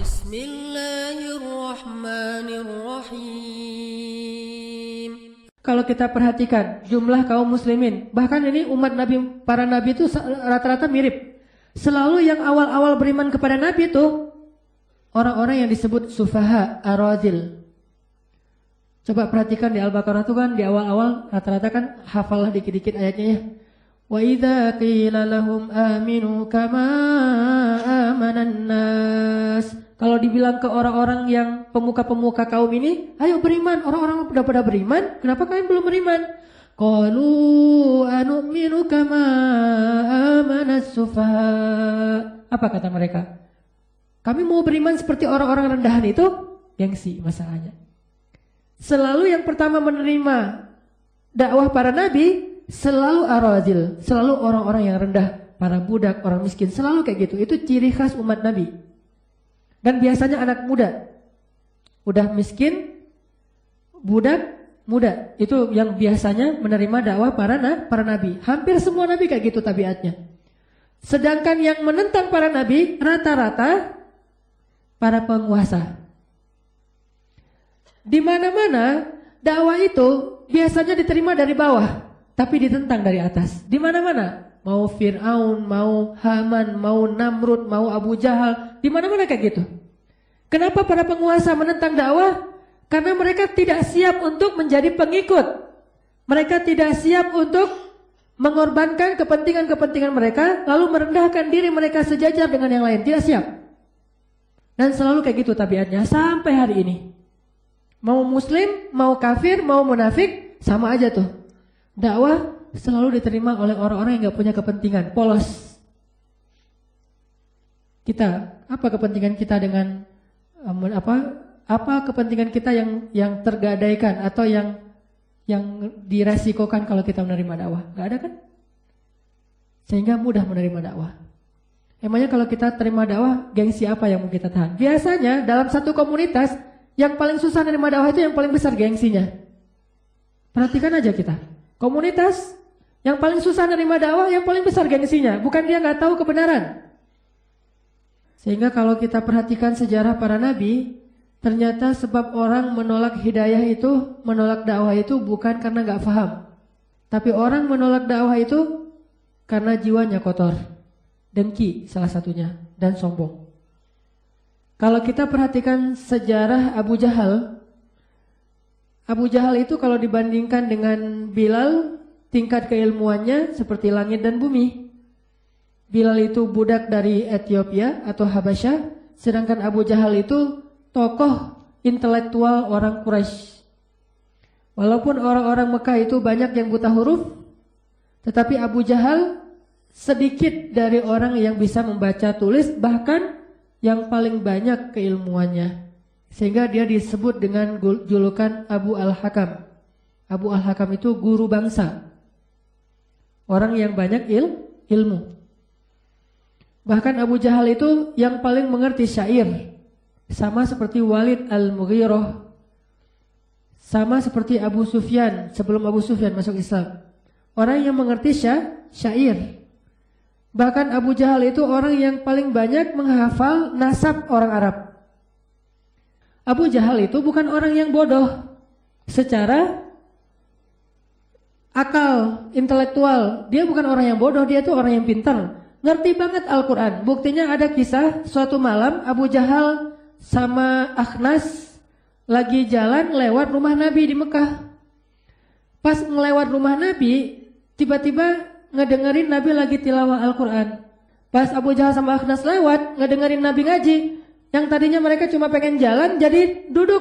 Bismillahirrahmanirrahim. Kalau kita perhatikan jumlah kaum muslimin, bahkan ini umat Nabi, para Nabi itu rata-rata mirip. Selalu yang awal-awal beriman kepada Nabi itu orang-orang yang disebut sufaha, aradil. Coba perhatikan di Al-Baqarah itu kan di awal-awal rata-rata kan hafallah dikit-dikit ayatnya ya. Wa idza qila lahum aminu kama amanan nas. Kalau dibilang ke orang-orang yang pemuka-pemuka kaum ini, ayo beriman, orang-orang udah pada beriman, kenapa kalian belum beriman? Qalu anu'minu kama amanas sufaha. Apa kata mereka? Kami mau beriman seperti orang-orang rendahan itu, gengsi masalahnya. Selalu yang pertama menerima dakwah para nabi, selalu aradil, selalu orang-orang yang rendah, para budak, orang miskin, selalu kayak gitu. Itu ciri khas umat Nabi. Dan biasanya anak muda, udah miskin, budak, muda, itu yang biasanya menerima dakwah para nabi. Hampir semua nabi kayak gitu tabiatnya. Sedangkan yang menentang para nabi rata-rata para penguasa. Di mana-mana dakwah itu biasanya diterima dari bawah, tapi ditentang dari atas. Di mana-mana, mau Fir'aun, mau Haman, mau Namrud, mau Abu Jahal, di mana-mana kayak gitu. Kenapa para penguasa menentang dakwah? Karena mereka tidak siap untuk menjadi pengikut. Mereka tidak siap untuk mengorbankan kepentingan-kepentingan mereka, lalu merendahkan diri mereka sejajar dengan yang lain. Tidak siap. Dan selalu kayak gitu tabiatnya sampai hari ini. Mau muslim, mau kafir, mau munafik, sama aja tuh. Dakwah selalu diterima oleh orang-orang yang gak punya kepentingan, polos. Kita, apa kepentingan kita dengan apa kepentingan kita yang tergadaikan atau yang diresikokan kalau kita menerima dakwah? Gak ada kan? Sehingga mudah menerima dakwah. Emangnya kalau kita terima dakwah, gengsi apa yang mau kita tahan? Biasanya dalam satu komunitas, yang paling susah menerima dakwah itu yang paling besar gengsinya. Perhatikan aja kita. Komunitas yang paling susah menerima dakwah, yang paling besar gengsinya. Bukan dia gak tahu kebenaran. Sehingga kalau kita perhatikan sejarah para nabi, ternyata sebab orang menolak hidayah itu, menolak dakwah itu bukan karena gak paham. Tapi orang menolak dakwah itu karena jiwanya kotor. Dengki salah satunya, dan sombong. Kalau kita perhatikan sejarah Abu Jahal itu kalau dibandingkan dengan Bilal, tingkat keilmuannya seperti langit dan bumi. Bilal itu budak dari Ethiopia atau Habasyah, sedangkan Abu Jahal itu tokoh intelektual orang Quraisy. Walaupun orang-orang Mekah itu banyak yang buta huruf, tetapi Abu Jahal sedikit dari orang yang bisa membaca tulis, bahkan yang paling banyak keilmuannya. Sehingga dia disebut dengan julukan Abu Al-Hakam. Abu Al-Hakam itu guru bangsa. Orang yang banyak ilmu. Bahkan Abu Jahal itu yang paling mengerti syair. Sama seperti Walid Al-Mughirah. Sama seperti Abu Sufyan sebelum Abu Sufyan masuk Islam. Orang yang mengerti syair. Bahkan Abu Jahal itu orang yang paling banyak menghafal nasab orang Arab. Abu Jahal itu bukan orang yang bodoh secara akal, intelektual. Dia bukan orang yang bodoh, dia itu orang yang pintar. Ngerti banget Al-Quran. Buktinya ada kisah suatu malam Abu Jahal sama Akhnas lagi jalan lewat rumah Nabi di Mekah. Pas ngelewat rumah Nabi, tiba-tiba ngedengerin Nabi lagi tilawah Al-Quran. Pas Abu Jahal sama Akhnas lewat, ngedengerin Nabi ngaji. Yang tadinya mereka cuma pengen jalan, jadi duduk.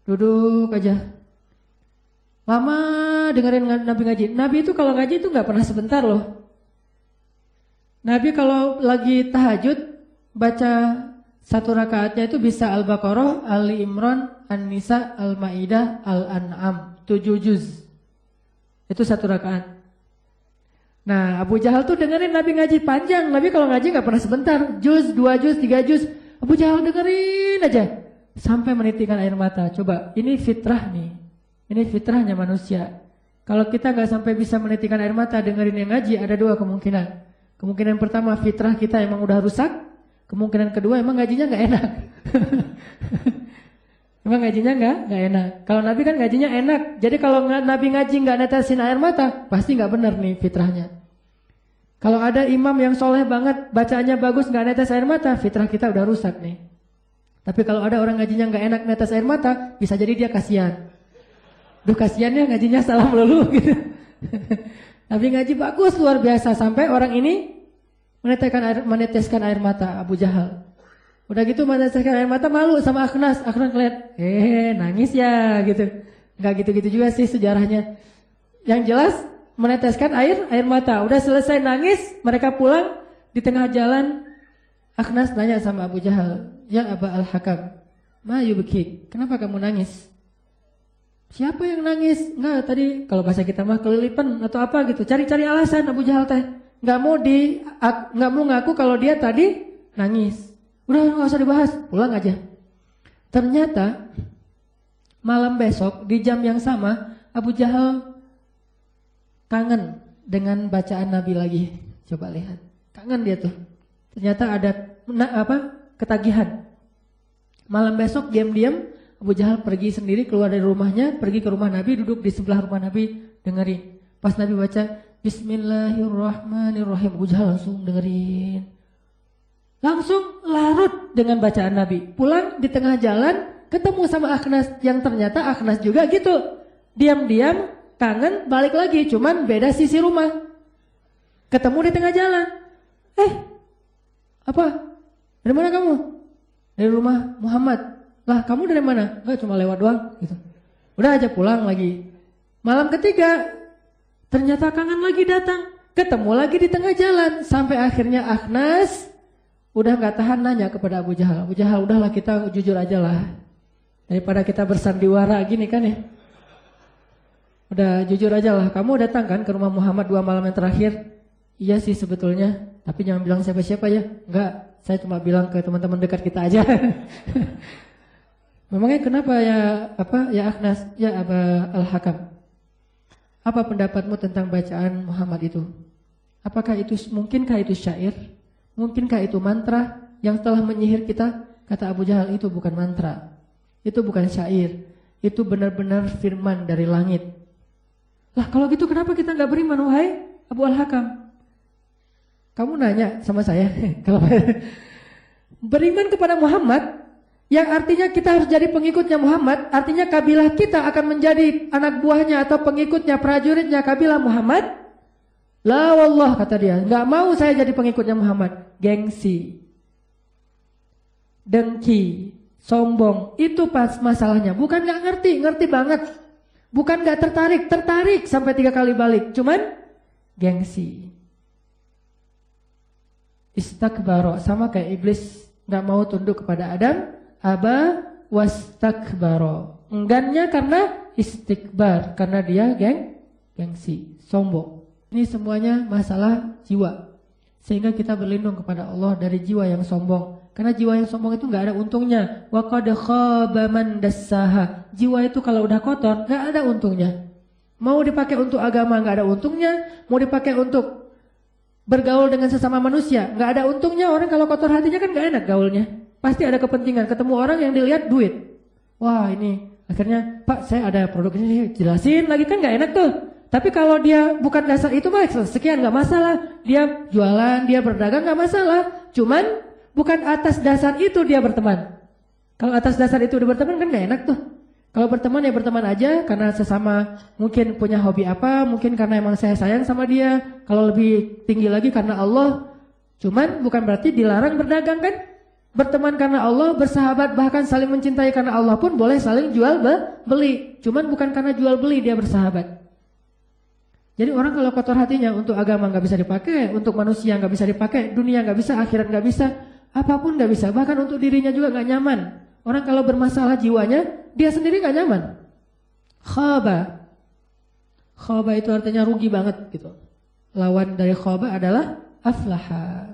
Duduk aja. Lama dengerin Nabi ngaji. Nabi itu kalau ngaji itu gak pernah sebentar loh. Nabi kalau lagi tahajud, baca satu rakaatnya itu bisa Al-Baqarah, Ali Imran, An-Nisa, Al-Ma'idah, Al-An'am. 7 juz. Itu satu rakaat. Nah, Abu Jahal tuh dengerin Nabi ngaji panjang. Nabi kalau ngaji gak pernah sebentar. Juz, 2 juz, 3 juz. Abu Jahal dengerin aja. Sampai menitikan air mata. Coba, ini fitrah nih. Ini fitrahnya manusia. Kalau kita gak sampai bisa menitikan air mata dengerin yang ngaji, ada dua kemungkinan. Kemungkinan pertama, fitrah kita emang udah rusak. Kemungkinan kedua emang gajinya nggak enak. Emang gajinya nggak enak. Kalau Nabi kan gajinya enak. Jadi kalau Nabi ngaji nggak netesin air mata, pasti nggak benar nih fitrahnya. Kalau ada imam yang soleh banget, bacaannya bagus, nggak netes air mata, fitrah kita udah rusak nih. Tapi kalau ada orang ngajinya nggak enak netes air mata, bisa jadi dia kasihan. Duh kasihan ya ngajinya salah melulu gitu. Tapi ngaji bagus luar biasa sampai orang ini meneteskan air mata Abu Jahal. Udah gitu meneteskan air mata malu sama Akhnas. Akhnas ngeliat, nangis ya gitu. Nggak gitu-gitu juga sih sejarahnya. Yang jelas meneteskan air mata. Udah selesai nangis, mereka pulang di tengah jalan. Akhnas nanya sama Abu Jahal, ya Aba Al-Hakam, ma yubkik, kenapa kamu nangis? Siapa yang nangis? Nggak, tadi kalau bahasa kita mah kelilipan atau apa gitu. Cari-cari alasan Abu Jahal teh. Nggak mau ngaku kalau dia tadi nangis. Udah nggak usah dibahas, pulang aja. Ternyata malam besok di jam yang sama Abu Jahal kangen dengan bacaan Nabi lagi. Coba lihat, kangen dia tuh. Ternyata ada ketagihan. Malam besok diam-diam Abu Jahal pergi sendiri keluar dari rumahnya, pergi ke rumah Nabi, duduk di sebelah rumah Nabi, dengerin. Pas Nabi baca Bismillahirrahmanirrahim, Abu Jahal langsung dengerin. Langsung larut dengan bacaan Nabi. Pulang di tengah jalan ketemu sama Akhnas, yang ternyata Akhnas juga gitu. Diam-diam kangen, balik lagi, cuman beda sisi rumah. Ketemu di tengah jalan. Apa? Dari mana kamu? Dari rumah Muhammad. Lah kamu dari mana? Enggak, cuma lewat doang gitu. Udah aja pulang lagi. Malam ketiga ternyata kangen lagi datang. Ketemu lagi di tengah jalan. Sampai akhirnya Akhnas udah gak tahan nanya kepada Abu Jahal. Abu Jahal, udahlah kita jujur aja lah. Daripada kita bersandiwara gini kan ya. Udah jujur aja lah. Kamu datang kan ke rumah Muhammad 2 malam yang terakhir? Iya sih sebetulnya. Tapi jangan bilang siapa-siapa ya. Enggak, saya cuma bilang ke teman-teman dekat kita aja. Memangnya kenapa ya Akhnas, ya Aba Al-Hakam? Apa pendapatmu tentang bacaan Muhammad itu? Mungkinkah itu syair? Mungkinkah itu mantra yang telah menyihir kita? Kata Abu Jahal, itu bukan mantra. Itu bukan syair. Itu benar-benar firman dari langit. Lah kalau gitu kenapa kita nggak beriman, wahai Abu Al-Hakam? Kamu nanya sama saya, kalau beriman kepada Muhammad, yang artinya kita harus jadi pengikutnya Muhammad, artinya kabilah kita akan menjadi anak buahnya atau pengikutnya, prajuritnya kabilah Muhammad. La wallah, kata dia, nggak mau saya jadi pengikutnya Muhammad. Gengsi, dengki, sombong, itu pas masalahnya. Bukan nggak ngerti, ngerti banget. Bukan nggak tertarik sampai 3 kali balik. Cuman gengsi. Istakbaro, sama kayak iblis nggak mau tunduk kepada Adam. Aba wastakbaro, enggannya karena istikbar, karena dia gengsi, sombong. Ini semuanya masalah jiwa. Sehingga kita berlindung kepada Allah dari jiwa yang sombong. Karena jiwa yang sombong itu nggak ada untungnya. Wa qad khaba man dassaha. Jiwa itu kalau udah kotor nggak ada untungnya. Mau dipakai untuk agama nggak ada untungnya. Mau dipakai untuk bergaul dengan sesama manusia nggak ada untungnya. Orang kalau kotor hatinya kan nggak enak gaulnya. Pasti ada kepentingan, ketemu orang yang dilihat duit. Wah ini, akhirnya Pak saya ada produk ini, jelasin lagi kan gak enak tuh. Tapi kalau dia bukan dasar itu mah sekian gak masalah. Dia jualan, dia berdagang gak masalah. Cuman bukan atas dasar itu dia berteman. Kalau atas dasar itu dia berteman kan gak enak tuh. Kalau berteman ya berteman aja karena sesama mungkin punya hobi apa, mungkin karena emang saya sayang sama dia. Kalau lebih tinggi lagi karena Allah. Cuman bukan berarti dilarang berdagang kan. Berteman karena Allah, bersahabat, bahkan saling mencintai karena Allah pun boleh saling jual beli. Cuman bukan karena jual beli dia bersahabat. Jadi orang kalau kotor hatinya untuk agama nggak bisa dipakai, untuk manusia nggak bisa dipakai, dunia nggak bisa, akhirat nggak bisa, apapun nggak bisa. Bahkan untuk dirinya juga nggak nyaman. Orang kalau bermasalah jiwanya, dia sendiri nggak nyaman. Khaba, khaba itu artinya rugi banget gitu. Lawan dari khaba adalah aflaha.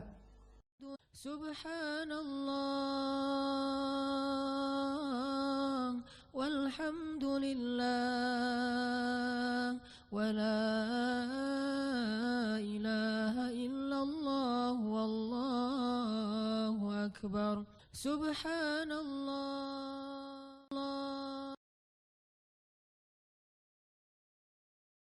Subhanallah walhamdulillah wa la ilaha illallah wallahu akbar. أكبر سبحان الله